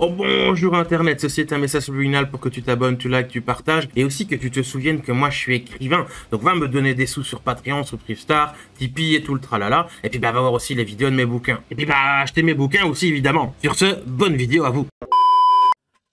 Oh bonjour Internet, ceci est un message subliminal pour que tu t'abonnes, tu likes, tu partages et aussi que tu te souviennes que moi je suis écrivain. Donc va me donner des sous sur Patreon, sur Privstar, Tipeee et tout le tralala. Et puis va voir aussi les vidéos de mes bouquins. Et puis acheter mes bouquins aussi évidemment. Sur ce, bonne vidéo à vous.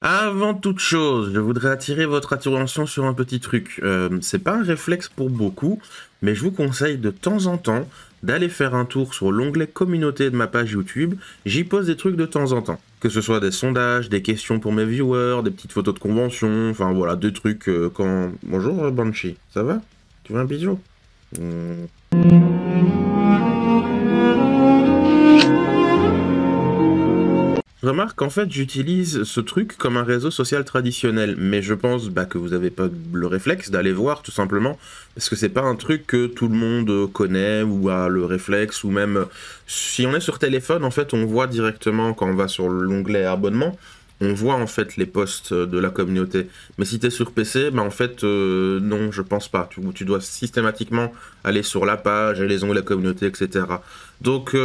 Avant toute chose, je voudrais attirer votre attention sur un petit truc. C'est pas un réflexe pour beaucoup, mais je vous conseille de temps en temps d'aller faire un tour sur l'onglet communauté de ma page YouTube. J'y pose des trucs de temps en temps. Que ce soit des sondages, des questions pour mes viewers, des petites photos de convention, enfin voilà, des trucs quand... Bonjour Banshee, ça va? Tu veux un bisou? Je remarque qu'en fait j'utilise ce truc comme un réseau social traditionnel, mais je pense que vous n'avez pas le réflexe d'aller voir tout simplement, parce que c'est pas un truc que tout le monde connaît ou a le réflexe, ou même si on est sur téléphone en fait on voit directement quand on va sur l'onglet abonnement, on voit en fait les posts de la communauté. Mais si tu es sur PC, en fait non, je pense pas. Tu dois systématiquement aller sur la page et les onglets communauté, etc. Donc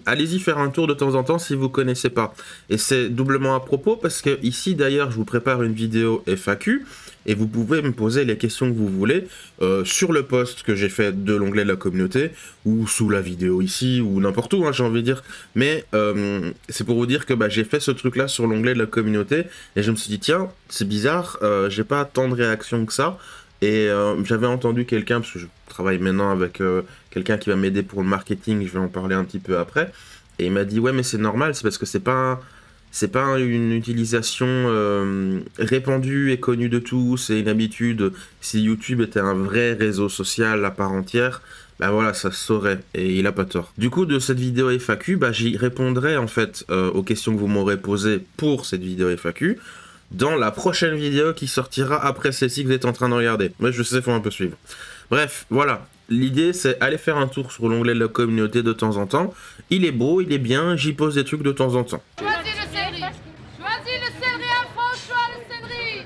allez-y faire un tour de temps en temps si vous connaissez pas. Et c'est doublement à propos parce que ici d'ailleurs je vous prépare une vidéo FAQ et vous pouvez me poser les questions que vous voulez sur le post que j'ai fait de l'onglet de la communauté ou sous la vidéo ici ou n'importe où, hein, j'ai envie de dire. Mais c'est pour vous dire que j'ai fait ce truc là sur l'onglet de la communauté et je me suis dit tiens c'est bizarre, j'ai pas tant de réactions que ça. Et j'avais entendu quelqu'un, parce que je travaille maintenant avec quelqu'un qui va m'aider pour le marketing, je vais en parler un petit peu après, et il m'a dit ouais mais c'est normal, c'est parce que c'est pas une utilisation répandue et connue de tous, c'est une habitude. Si YouTube était un vrai réseau social à part entière, voilà, ça se saurait, et il a pas tort. Du coup, de cette vidéo FAQ, j'y répondrai en fait aux questions que vous m'aurez posées pour cette vidéo FAQ, dans la prochaine vidéo qui sortira après celle-ci que vous êtes en train de regarder. Ouais, je sais, faut un peu suivre. Bref, voilà. L'idée, c'est aller faire un tour sur l'onglet de la communauté de temps en temps. Il est beau, il est bien, j'y pose des trucs de temps en temps. Choisis le céleri. Choisis le céleri, François, le céleri.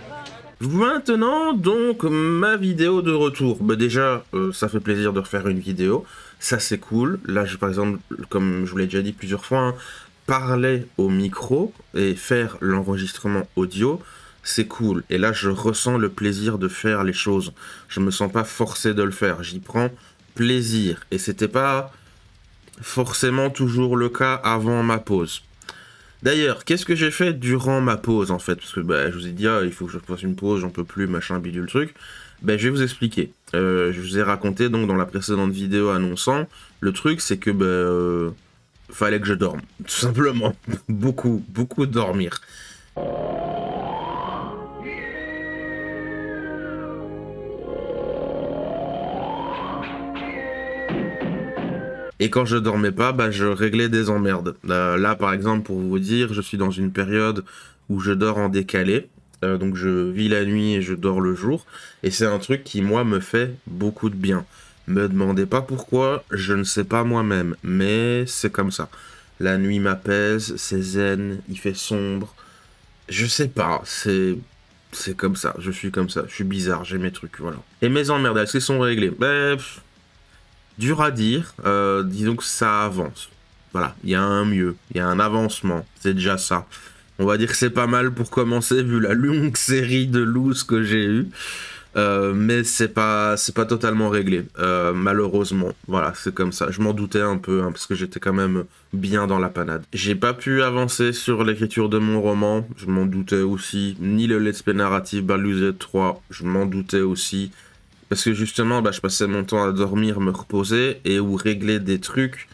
Maintenant, donc, ma vidéo de retour. Déjà, ça fait plaisir de refaire une vidéo. Ça, c'est cool. Là, par exemple, comme je vous l'ai déjà dit plusieurs fois, hein, parler au micro et faire l'enregistrement audio, c'est cool. Et là, je ressens le plaisir de faire les choses. Je me sens pas forcé de le faire. J'y prends plaisir. Et c'était pas forcément toujours le cas avant ma pause. D'ailleurs, qu'est-ce que j'ai fait durant ma pause, en fait? Parce que je vous ai dit, il faut que je fasse une pause, j'en peux plus, machin, bidule truc. Je vais vous expliquer. Je vous ai raconté, donc, dans la précédente vidéo annonçant, le truc, c'est que, fallait que je dorme, tout simplement. Beaucoup dormir. Et quand je dormais pas, je réglais des emmerdes. Là, par exemple, pour vous dire, je suis dans une période où je dors en décalé. Donc je vis la nuit et je dors le jour. Et c'est un truc qui, moi, me fait beaucoup de bien. Me demandez pas pourquoi, je ne sais pas moi-même. Mais c'est comme ça. La nuit m'apaise, c'est zen, il fait sombre. Je sais pas, c'est comme ça, je suis comme ça. Je suis bizarre, j'ai mes trucs, voilà. Et mes emmerdes, est-ce qu'ils sont réglés? Dur à dire, disons que ça avance. Voilà, il y a un mieux, il y a un avancement, c'est déjà ça. On va dire que c'est pas mal pour commencer, vu la longue série de loose que j'ai eu. Mais c'est pas totalement réglé, malheureusement. Voilà, c'est comme ça. Je m'en doutais un peu, hein, parce que j'étais quand même bien dans la panade. J'ai pas pu avancer sur l'écriture de mon roman, je m'en doutais aussi. Ni le let's play narratif Baldur's Gate 3, je m'en doutais aussi. Parce que justement, je passais mon temps à dormir, me reposer, et où régler des trucs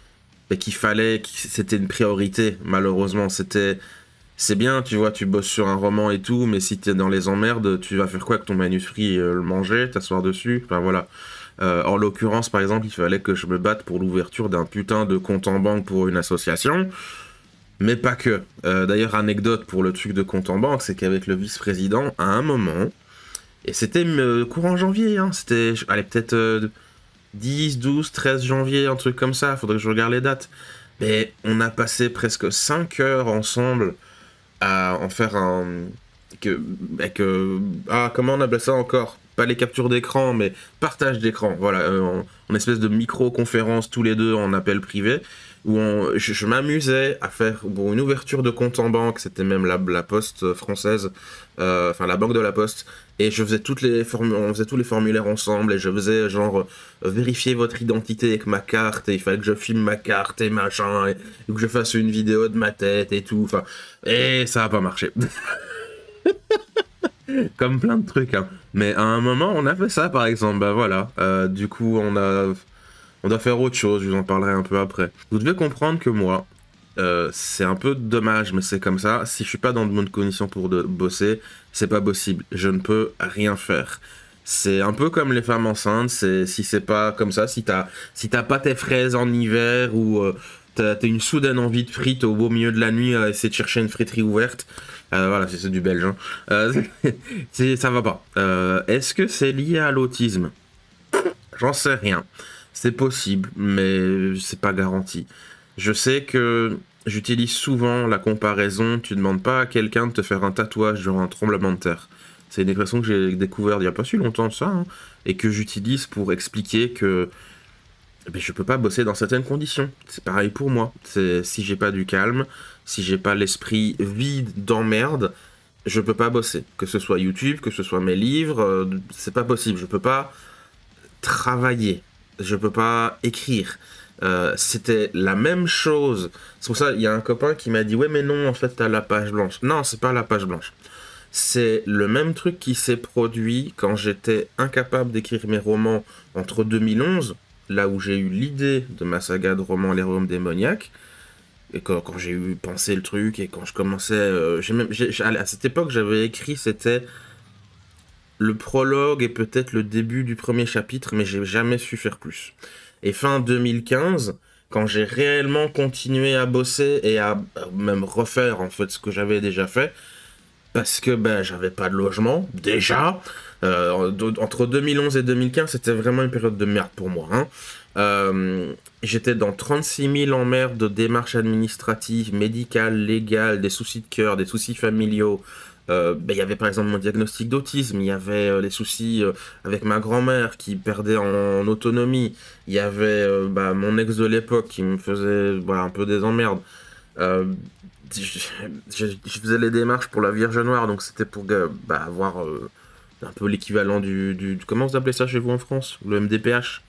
c'était une priorité, malheureusement. C'est bien, tu vois, tu bosses sur un roman et tout, mais si t'es dans les emmerdes, tu vas faire quoi avec ton manuscrit? Le manger, t'asseoir dessus? Enfin voilà. En l'occurrence, par exemple, il fallait que je me batte pour l'ouverture d'un putain de compte en banque pour une association. Mais pas que. D'ailleurs, anecdote pour le truc de compte en banque, c'est qu'avec le vice-président, à un moment... Et c'était courant janvier, hein. C'était, allez, peut-être 10, 12, 13 janvier, un truc comme ça. Faudrait que je regarde les dates. Mais on a passé presque 5 heures ensemble à en faire un... comment on appelle ça encore? pas les captures d'écran, mais partage d'écran, voilà, en espèce de micro-conférence tous les deux en appel privé, où je m'amusais à faire une ouverture de compte en banque, c'était même la Poste française, enfin la banque de la Poste, et je faisais on faisait tous les formulaires ensemble, et je faisais genre vérifier votre identité avec ma carte, et il fallait que je filme ma carte et machin, et que je fasse une vidéo de ma tête et tout, enfin, et ça a pas marché. Comme plein de trucs, hein. Mais à un moment, on a fait ça, par exemple, bah voilà, du coup, on doit faire autre chose, je vous en parlerai un peu après. Vous devez comprendre que moi, c'est un peu dommage, mais c'est comme ça. Si je suis pas dans de bonnes conditions pour bosser, c'est pas possible. Je ne peux rien faire. C'est un peu comme les femmes enceintes. Si c'est pas comme ça, si t'as pas tes fraises en hiver ou t'as une soudaine envie de frites au beau milieu de la nuit à essayer de chercher une friterie ouverte. Voilà, c'est du belge. Hein. Ça va pas. Est-ce que c'est lié à l'autisme? J'en sais rien. C'est possible, mais c'est pas garanti. Je sais que j'utilise souvent la comparaison. Tu demandes pas à quelqu'un de te faire un tatouage durant un tremblement de terre. C'est une expression que j'ai découverte il n'y a pas si longtemps ça, hein, et que j'utilise pour expliquer que je peux pas bosser dans certaines conditions. C'est pareil pour moi. Si j'ai pas du calme, si j'ai pas l'esprit vide d'emmerde, je peux pas bosser. Que ce soit YouTube, que ce soit mes livres, c'est pas possible. Je peux pas travailler. Je peux pas écrire. C'était la même chose. C'est pour ça, il y a un copain qui m'a dit « Ouais, mais non, en fait, t'as la page blanche. » Non, c'est pas la page blanche. C'est le même truc qui s'est produit quand j'étais incapable d'écrire mes romans entre 2011, là où j'ai eu l'idée de ma saga de romans Les Royaumes démoniaques, et quand j'ai eu pensé le truc, et quand je commençais... à cette époque, j'avais écrit, c'était le prologue et peut-être le début du premier chapitre, mais j'ai jamais su faire plus. Et fin 2015, quand j'ai réellement continué à bosser et à même refaire en fait ce que j'avais déjà fait, parce que j'avais pas de logement, déjà. Entre 2011 et 2015, c'était vraiment une période de merde pour moi. Hein. J'étais dans 36 000 emmerdes de démarches administratives, médicales, légales, des soucis de cœur, des soucis familiaux. Il y avait par exemple mon diagnostic d'autisme, il y avait les soucis avec ma grand-mère qui perdait en autonomie, il y avait mon ex de l'époque qui me faisait un peu des emmerdes. Je faisais les démarches pour la Vierge Noire, donc c'était pour avoir un peu l'équivalent du... Comment vous appelez ça chez vous en France? Le MDPH.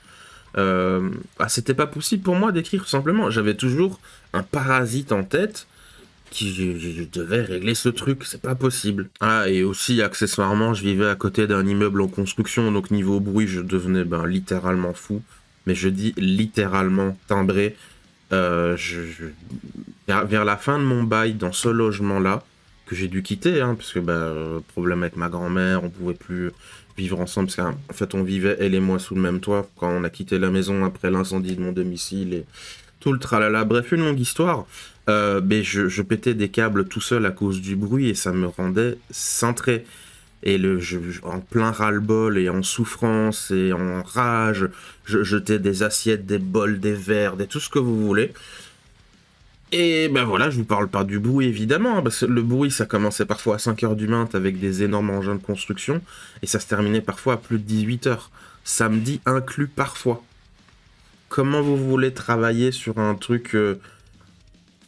C'était pas possible pour moi d'écrire, tout simplement. J'avais toujours un parasite en tête qui je devais régler ce truc, c'est pas possible. Et aussi, accessoirement, je vivais à côté d'un immeuble en construction, donc niveau bruit, je devenais littéralement fou. Mais je dis littéralement timbré. Vers la fin de mon bail dans ce logement-là, que j'ai dû quitter, hein, parce que problème avec ma grand-mère, on pouvait plus vivre ensemble, parce qu'en fait on vivait, elle et moi, sous le même toit, quand on a quitté la maison après l'incendie de mon domicile, et tout le tralala. Bref, une longue histoire. Je pétais des câbles tout seul à cause du bruit, et ça me rendait cintré. Et en plein ras-le-bol et en souffrance et en rage, je jetais des assiettes, des bols, des verres, tout ce que vous voulez. Et voilà, je vous parle pas du bruit évidemment, parce que le bruit ça commençait parfois à 5h du mat avec des énormes engins de construction, et ça se terminait parfois à plus de 18h, samedi inclus parfois. Comment vous voulez travailler sur un truc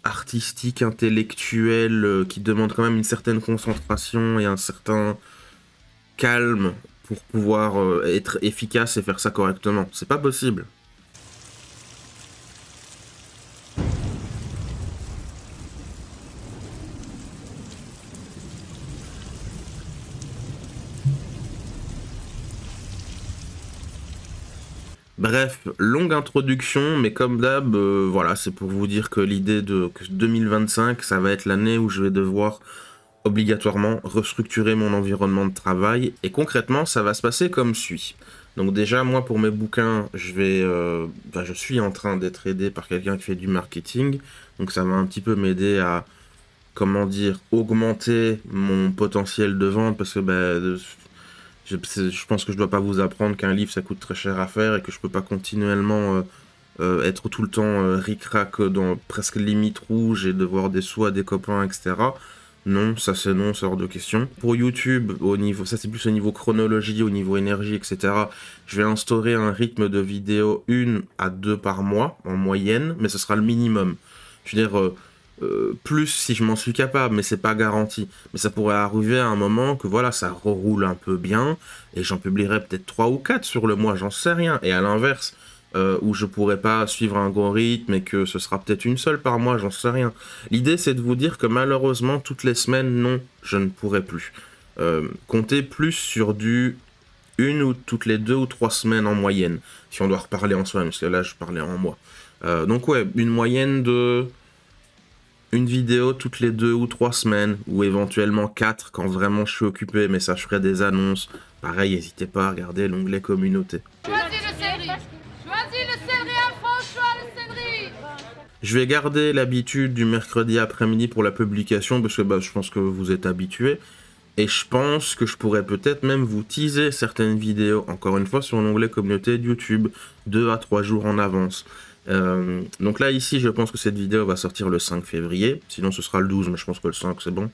artistique, intellectuel, qui demande quand même une certaine concentration et un certain calme pour pouvoir être efficace et faire ça correctement? C'est pas possible. Bref, longue introduction, mais comme d'hab, voilà, c'est pour vous dire que l'idée que 2025, ça va être l'année où je vais devoir obligatoirement restructurer mon environnement de travail, et concrètement, ça va se passer comme suit. Donc déjà, moi, pour mes bouquins, je suis en train d'être aidé par quelqu'un qui fait du marketing, donc ça va un petit peu m'aider à, comment dire, augmenter mon potentiel de vente, parce que je pense que je dois pas vous apprendre qu'un livre ça coûte très cher à faire et que je peux pas continuellement être tout le temps ric-rac dans presque limite rouge et devoir des sous à des copains, etc. Non, ça c'est non, c'est hors de question. Pour YouTube, au niveau, ça c'est plus au niveau chronologie, au niveau énergie, etc. Je vais instaurer un rythme de vidéo 1 à 2 par mois, en moyenne, mais ce sera le minimum. Je veux dire, plus si je m'en suis capable, mais c'est pas garanti. Mais ça pourrait arriver à un moment que voilà, ça reroule un peu bien, et j'en publierai peut-être 3 ou 4 sur le mois, j'en sais rien. Et à l'inverse, où je pourrais pas suivre un gros rythme et que ce sera peut-être une seule par mois, j'en sais rien. L'idée c'est de vous dire que malheureusement toutes les semaines, non, je ne pourrai plus. Comptez plus sur du une ou toutes les 2 ou 3 semaines en moyenne, si on doit reparler en semaine, parce que là je parlais en mois. Donc ouais, une moyenne de une vidéo toutes les 2 ou 3 semaines, ou éventuellement 4 quand vraiment je suis occupé, mais ça je ferai des annonces. Pareil, n'hésitez pas à regarder l'onglet communauté. Choisis le céleri. Choisis le céleri à François le céleri. Je vais garder l'habitude du mercredi après-midi pour la publication, parce que bah, je pense que vous êtes habitués. Et je pense que je pourrais peut-être même vous teaser certaines vidéos, encore une fois, sur l'onglet communauté de YouTube, 2 à 3 jours en avance. Donc là, ici, je pense que cette vidéo va sortir le 5 février. Sinon, ce sera le 12, mais je pense que le 5, c'est bon.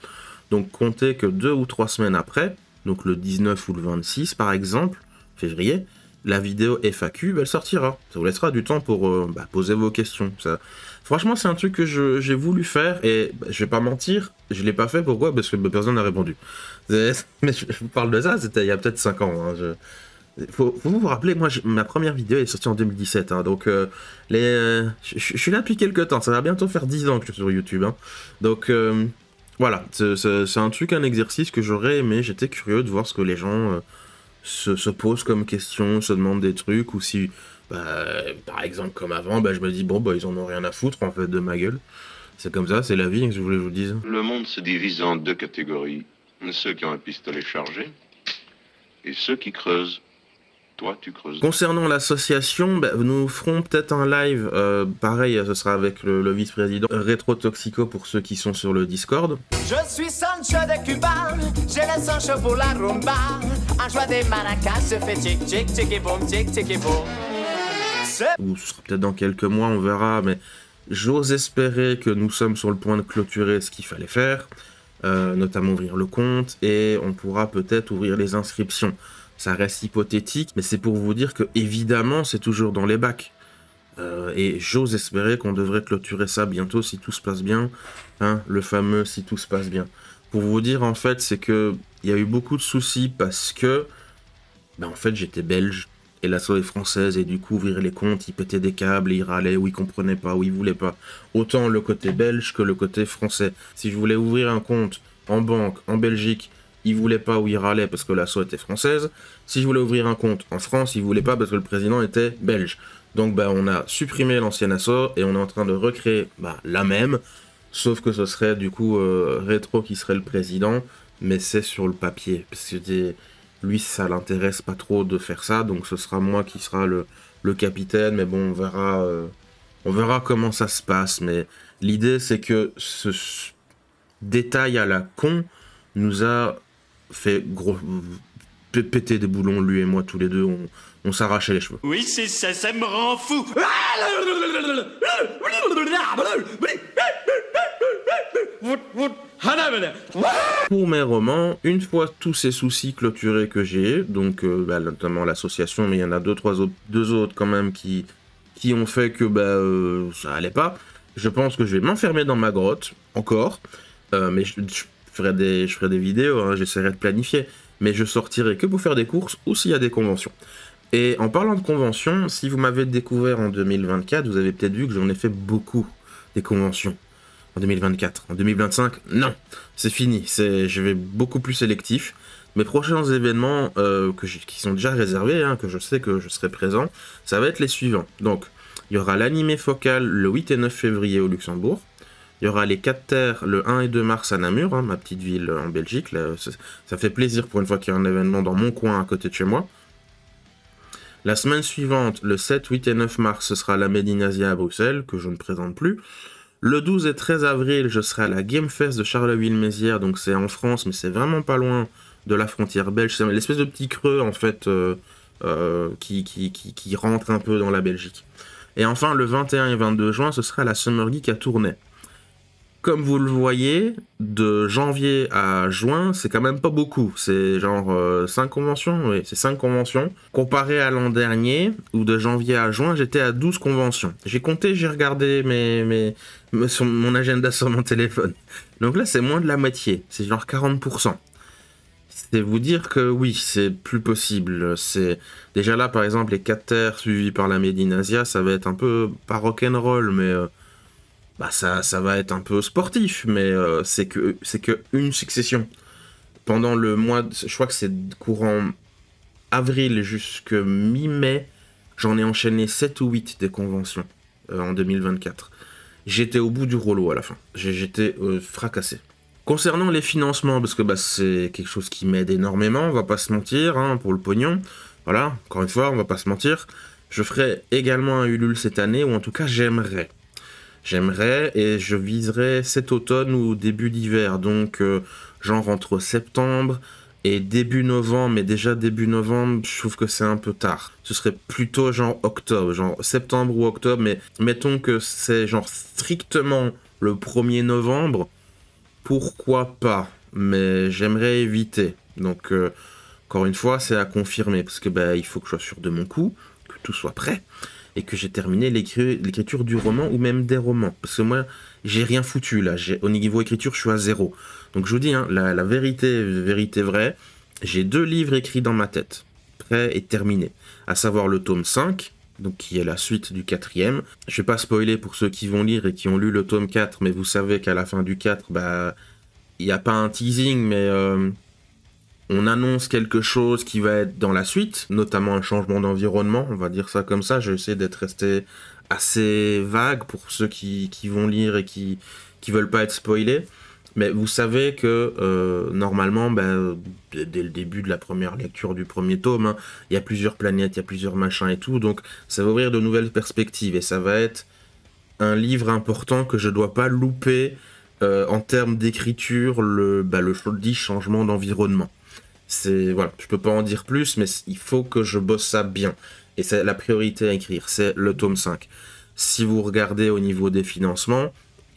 Donc, comptez que 2 ou 3 semaines après, donc le 19 ou le 26, par exemple, février, la vidéo FAQ, elle sortira. Ça vous laissera du temps pour poser vos questions. Ça... Franchement, c'est un truc que j'ai voulu faire, et je vais pas mentir, je l'ai pas fait. Pourquoi? Parce que personne n'a répondu. Mais je vous parle de ça, c'était il y a peut-être 5 ans. Hein. Faut vous rappeler, moi, ma première vidéo est sortie en 2017, hein, donc je suis là depuis quelques temps, ça va bientôt faire 10 ans que je suis sur YouTube, hein. Donc voilà, c'est un truc, un exercice que j'aurais aimé, j'étais curieux de voir ce que les gens se posent comme questions, se demandent des trucs, ou si, par exemple, comme avant, je me dis, bon, ils en ont rien à foutre, en fait, de ma gueule. C'est comme ça, c'est la vie, que je voulais que je vous dise. Le monde se divise en 2 catégories, ceux qui ont un pistolet chargé, et ceux qui creusent. Toi, tu creuses. Concernant l'association, nous ferons peut-être un live, pareil, ce sera avec le vice-président Rétro Toxico pour ceux qui sont sur le Discord. Je suis Sancho de Cuba, j'ai le Sancho pour la rumba. En joie des maracas, je fais tic tic tic et boum, tic tic et boum. Ou ce sera peut-être dans quelques mois, on verra, mais j'ose espérer que nous sommes sur le point de clôturer ce qu'il fallait faire, notamment ouvrir le compte, et on pourra peut-être ouvrir les inscriptions. Ça reste hypothétique, mais c'est pour vous dire que, évidemment, c'est toujours dans les bacs. Et j'ose espérer qu'on devrait clôturer ça bientôt si tout se passe bien. Hein, le fameux si tout se passe bien. Pour vous dire, en fait, c'est que il y a eu beaucoup de soucis parce que, en fait, j'étais belge et l'asso est française et du coup, ouvrir les comptes, ils pétaient des câbles, ils râlaient, ou ils comprenaient pas, ou ils voulaient pas. Autant le côté belge que le côté français. Si je voulais ouvrir un compte en banque, en Belgique, il voulait pas ou il râlait parce que l'asso était française. Si je voulais ouvrir un compte en France, il voulait pas parce que le président était belge. Donc on a supprimé l'ancienne asso et on est en train de recréer la même, sauf que ce serait du coup Rétro qui serait le président, mais c'est sur le papier. Parce que lui, ça l'intéresse pas trop de faire ça, donc ce sera moi qui sera le capitaine, mais bon, on verra comment ça se passe. Mais l'idée, c'est que ce détail à la con nous a fait péter des boulons, lui et moi, tous les deux, on s'arrachait les cheveux. Oui, c'est ça, ça me rend fou. Pour mes romans, une fois tous ces soucis clôturés que j'ai, donc notamment l'association, mais il y en a deux autres quand même qui ont fait que ça allait pas, je pense que je vais m'enfermer dans ma grotte, encore, mais je ferai des vidéos, hein, j'essaierai de planifier, mais je sortirai que pour faire des courses ou s'il y a des conventions. Et en parlant de conventions, si vous m'avez découvert en 2024, vous avez peut-être vu que j'en ai fait beaucoup des conventions en 2024. En 2025, non, c'est fini, je vais beaucoup plus sélectif. Mes prochains événements qui sont déjà réservés, hein, que je sais que je serai présent, ça va être les suivants. Donc, il y aura l'animé focal le 8 et 9 février au Luxembourg. Il y aura les 4 terres le 1 et 2 mars à Namur, hein, ma petite ville en Belgique. Là, ça fait plaisir pour une fois qu'il y a un événement dans mon coin à côté de chez moi. La semaine suivante, le 7, 8 et 9 mars, ce sera la Made in Asia à Bruxelles, que je ne présente plus. Le 12 et 13 avril, je serai à la Game Fest de Charleville-Mézières, donc c'est en France, mais c'est vraiment pas loin de la frontière belge. C'est l'espèce de petit creux, en fait, qui rentre un peu dans la Belgique. Et enfin, le 21 et 22 juin, ce sera la Summer Geek à Tournai. comme vous le voyez, de janvier à juin, c'est quand même pas beaucoup. C'est genre 5 conventions, oui, c'est 5 conventions. Comparé à l'an dernier, où de janvier à juin, j'étais à 12 conventions. J'ai compté, j'ai regardé sur mon agenda sur mon téléphone. Donc là, c'est moins de la moitié. C'est genre 40%. C'est vous dire que oui, c'est plus possible. C'est déjà là, par exemple, les 4 terres suivies par la Made in Asia, ça va être un peu pas rock'n'roll, mais ça va être un peu sportif. Mais c'est que une succession. Pendant le mois, je crois que c'est courant avril jusque mi-mai, j'en ai enchaîné 7 ou 8 des conventions en 2024. J'étais au bout du rouleau à la fin. J'étais fracassé. Concernant les financements, parce que c'est quelque chose qui m'aide énormément, on va pas se mentir, hein, pour le pognon. Voilà, encore une fois, on va pas se mentir. Je ferai également un Ulule cette année, ou en tout cas j'aimerais. J'aimerais, et je viserai cet automne ou début d'hiver, donc genre entre septembre et début novembre, mais déjà début novembre, je trouve que c'est un peu tard. Ce serait plutôt genre octobre, genre septembre ou octobre, mais mettons que c'est genre strictement le 1er novembre, pourquoi pas, mais j'aimerais éviter. Donc, encore une fois, c'est à confirmer, parce que il faut que je sois sûr de mon coup, que tout soit prêt, et que j'ai terminé l'écriture du roman, ou même des romans. Parce que moi, j'ai rien foutu, là. Au niveau écriture, je suis à 0. Donc, je vous dis, hein, la vérité vraie, j'ai 2 livres écrits dans ma tête, prêts et terminés. À savoir le tome 5, donc qui est la suite du 4e. Je vais pas spoiler pour ceux qui vont lire et qui ont lu le tome 4, mais vous savez qu'à la fin du 4, il n'y a pas un teasing, mais on annonce quelque chose qui va être dans la suite, notamment un changement d'environnement, on va dire ça comme ça. Je vais essayer d'être resté assez vague pour ceux qui vont lire et qui veulent pas être spoilés. Mais vous savez que normalement, dès le début de la première lecture du premier tome, hein, il y a plusieurs planètes, il y a plusieurs machins et tout, donc ça va ouvrir de nouvelles perspectives et ça va être un livre important que je dois pas louper en termes d'écriture, le dit changement d'environnement. Voilà, je peux pas en dire plus, mais il faut que je bosse ça bien. Et c'est la priorité à écrire, c'est le tome 5. Si vous regardez au niveau des financements,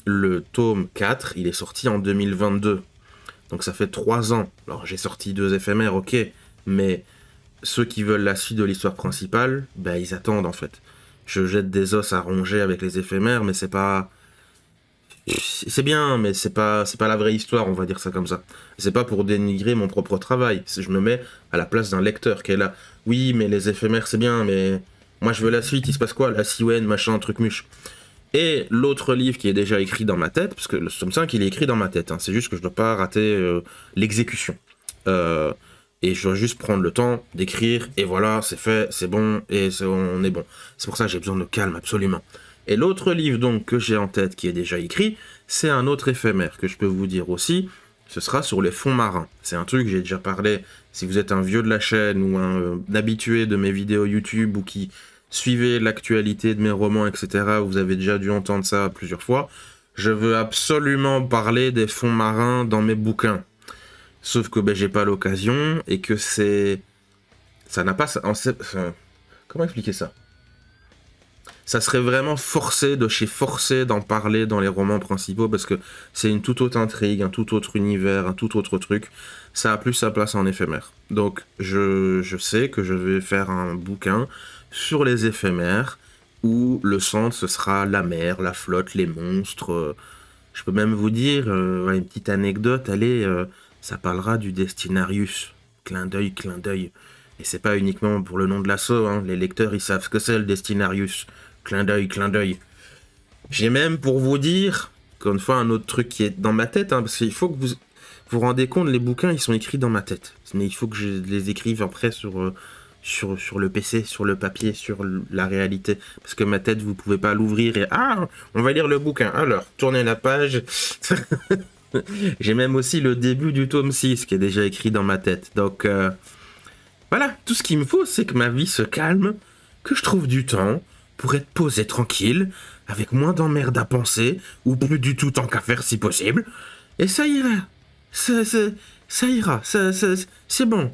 le tome 4, il est sorti en 2022. Donc ça fait 3 ans. Alors j'ai sorti 2 éphémères, ok. Mais ceux qui veulent la suite de l'histoire principale, ils attendent en fait. Je jette des os à ronger avec les éphémères, mais c'est pas... C'est bien, mais c'est pas la vraie histoire, on va dire ça comme ça. C'est pas pour dénigrer mon propre travail. Je me mets à la place d'un lecteur qui est là. Oui, mais les éphémères c'est bien, mais... Moi je veux la suite, il se passe quoi? La Siwen, machin, truc muche. Et l'autre livre qui est déjà écrit dans ma tête, parce que le tome 5 il est écrit dans ma tête, hein, c'est juste que je dois pas rater l'exécution. Et je dois juste prendre le temps d'écrire, et voilà, c'est fait, c'est bon, et on est bon. C'est pour ça que j'ai besoin de calme, absolument. Et l'autre livre donc que j'ai en tête, qui est déjà écrit, c'est un autre éphémère, que je peux vous dire aussi, ce sera sur les fonds marins. C'est un truc, j'ai déjà parlé, si vous êtes un vieux de la chaîne, ou un habitué de mes vidéos YouTube, ou qui... suivez l'actualité de mes romans, etc. Vous avez déjà dû entendre ça plusieurs fois. Je veux absolument parler des fonds marins dans mes bouquins. Sauf que j'ai pas l'occasion et que c'est... Ça n'a pas... Comment expliquer ça? Ça serait vraiment forcé d'en parler dans les romans principaux parce que c'est une toute autre intrigue, un tout autre univers, un tout autre truc. Ça a plus sa place en éphémère. Donc je sais que je vais faire un bouquin sur les éphémères, où le centre ce sera la mer, la flotte, les monstres. Je peux même vous dire, une petite anecdote, ça parlera du Destinarius. Clin d'œil, clin d'œil. Et c'est pas uniquement pour le nom de l'assaut, hein. Les lecteurs ils savent ce que c'est le Destinarius. Clin d'œil, clin d'œil. J'ai même pour vous dire, encore une fois, un autre truc qui est dans ma tête, hein, parce qu'il faut que vous vous rendez compte, les bouquins ils sont écrits dans ma tête. Mais il faut que je les écrive après sur le PC, sur le papier, sur la réalité. Parce que ma tête, vous pouvez pas l'ouvrir et... Ah, on va lire le bouquin. Alors, tournez la page. J'ai même aussi le début du tome 6 qui est déjà écrit dans ma tête. Donc, voilà. Tout ce qu'il me faut, c'est que ma vie se calme, que je trouve du temps pour être posé tranquille, avec moins d'emmerde à penser, ou plus du tout tant qu'à faire si possible. Et ça ira. Ça ira. C'est bon.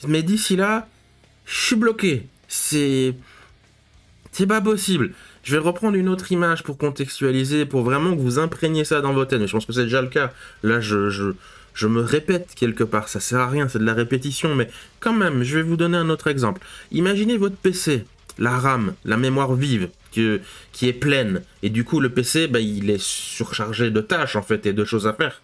Mais d'ici là... Je suis bloqué. C'est pas possible. Je vais reprendre une autre image pour contextualiser, pour vraiment que vous imprégniez ça dans votre tête. Mais je pense que c'est déjà le cas. Là, je me répète quelque part. Ça sert à rien, c'est de la répétition. Mais quand même, je vais vous donner un autre exemple. Imaginez votre PC, la RAM, la mémoire vive, qui est pleine. Et du coup, le PC, bah, il est surchargé de tâches, en fait, et de choses à faire.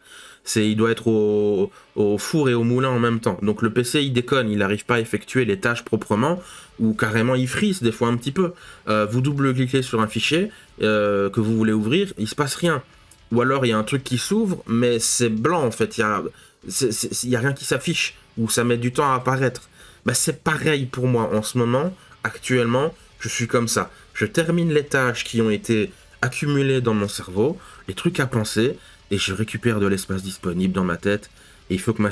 Il doit être au four et au moulin en même temps. Donc le PC, il déconne, il n'arrive pas à effectuer les tâches proprement, ou carrément il frise des fois un petit peu. Vous double-cliquez sur un fichier que vous voulez ouvrir, il se passe rien. Ou alors il y a un truc qui s'ouvre, mais c'est blanc en fait, il y a rien qui s'affiche, ou ça met du temps à apparaître. Bah, c'est pareil pour moi en ce moment, actuellement, je suis comme ça. Je termine les tâches qui ont été accumulées dans mon cerveau, les trucs à penser, et je récupère de l'espace disponible dans ma tête, et il faut que ma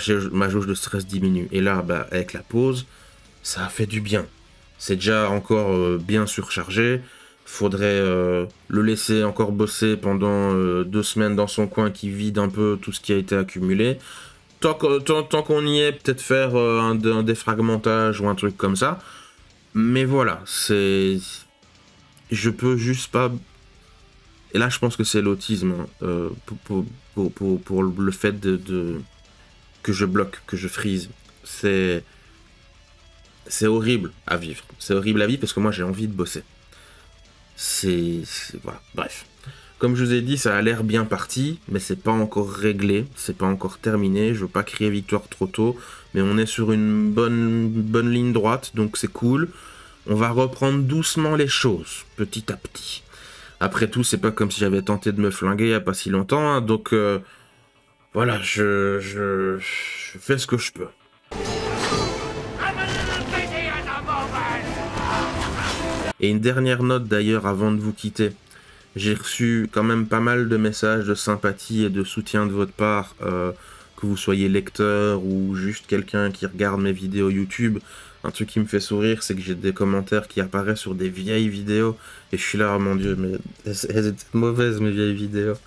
jauge de stress diminue. Et là, bah, avec la pause, ça a fait du bien. C'est déjà encore bien surchargé, faudrait le laisser encore bosser pendant 2 semaines dans son coin qui vide un peu tout ce qui a été accumulé. Tant qu'on y est, peut-être faire un défragmentage ou un truc comme ça. Mais voilà, je peux juste pas... Et là, je pense que c'est l'autisme, hein, pour le fait que je bloque, que je freeze. C'est horrible à vivre. C'est horrible à vivre parce que moi, j'ai envie de bosser. Voilà, bref. Comme je vous ai dit, ça a l'air bien parti, mais c'est pas encore réglé, c'est pas encore terminé. Je veux pas crier victoire trop tôt, mais on est sur une bonne ligne droite, donc c'est cool. On va reprendre doucement les choses, petit à petit. Après tout, c'est pas comme si j'avais tenté de me flinguer il y a pas si longtemps, hein, donc voilà, je fais ce que je peux. Et une dernière note d'ailleurs avant de vous quitter. J'ai reçu quand même pas mal de messages de sympathie et de soutien de votre part, que vous soyez lecteur ou juste quelqu'un qui regarde mes vidéos YouTube. Un truc qui me fait sourire, c'est que j'ai des commentaires qui apparaissent sur des vieilles vidéos. Et je suis là, oh mon dieu, mais elles étaient mauvaises mes vieilles vidéos.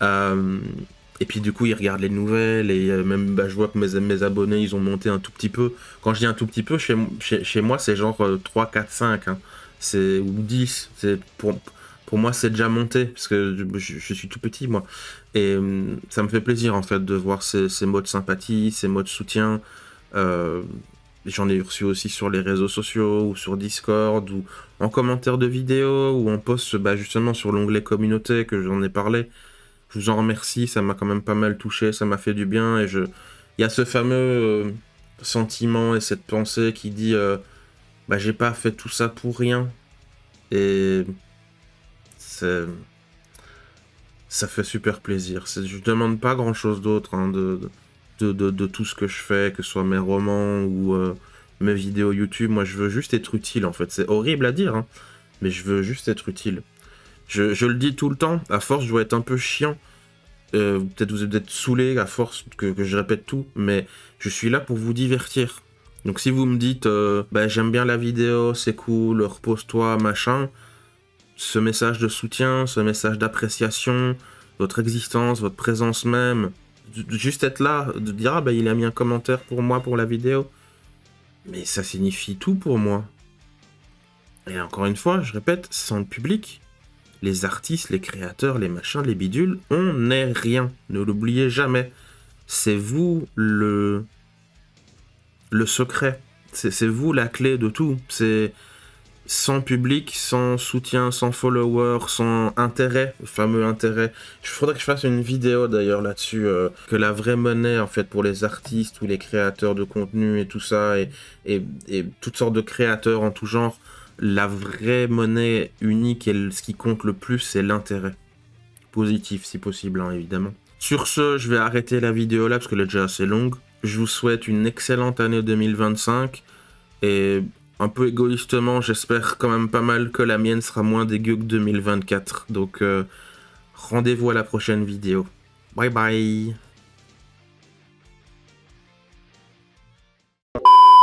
Et puis du coup, ils regardent les nouvelles et même bah, je vois que mes abonnés, ils ont monté un tout petit peu. Quand je dis un tout petit peu, chez moi, c'est genre 3, 4, 5. Hein. Ou 10. Pour moi, c'est déjà monté, parce que je suis tout petit, moi. Et ça me fait plaisir, en fait, de voir ces mots de sympathie, ces mots de soutien. J'en ai reçu aussi sur les réseaux sociaux, ou sur Discord, ou en commentaire de vidéos, ou en post, bah, justement, sur l'onglet communauté, que j'en ai parlé. Je vous en remercie, ça m'a quand même pas mal touché, ça m'a fait du bien, et il y a ce fameux sentiment et cette pensée qui dit bah, j'ai pas fait tout ça pour rien. Et ça fait super plaisir. Je demande pas grand chose d'autre hein, de tout ce que je fais, que ce soit mes romans ou mes vidéos YouTube. Moi, je veux juste être utile en fait. C'est horrible à dire, hein, mais je veux juste être utile. Je le dis tout le temps, à force, je dois être un peu chiant. Peut-être vous êtes saoulé à force que je répète tout, mais je suis là pour vous divertir. Donc si vous me dites bah, j'aime bien la vidéo, c'est cool, repose-toi, machin, ce message de soutien, ce message d'appréciation, votre existence, votre présence même, juste être là, de dire ah bah il a mis un commentaire pour moi pour la vidéo, mais ça signifie tout pour moi. Et encore une fois, je répète, sans le public, les artistes, les créateurs, les machins, les bidules, on n'est rien. Ne l'oubliez jamais. C'est vous le secret. C'est vous la clé de tout. C'est sans public, sans soutien, sans followers, sans intérêt, le fameux intérêt. Il faudrait que je fasse une vidéo d'ailleurs là-dessus, que la vraie monnaie en fait pour les artistes ou les créateurs de contenu et tout ça, et toutes sortes de créateurs en tout genre, la vraie monnaie unique et ce qui compte le plus, c'est l'intérêt. Positif si possible, hein, évidemment. Sur ce, je vais arrêter la vidéo là parce qu'elle est déjà assez longue. Je vous souhaite une excellente année 2025 et un peu égoïstement, j'espère quand même pas mal que la mienne sera moins dégueu que 2024. Donc rendez-vous à la prochaine vidéo. Bye bye.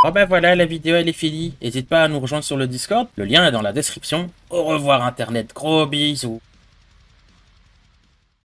Bon ben voilà, la vidéo elle est finie. N'hésite pas à nous rejoindre sur le Discord, le lien est dans la description. Au revoir internet, gros bisous.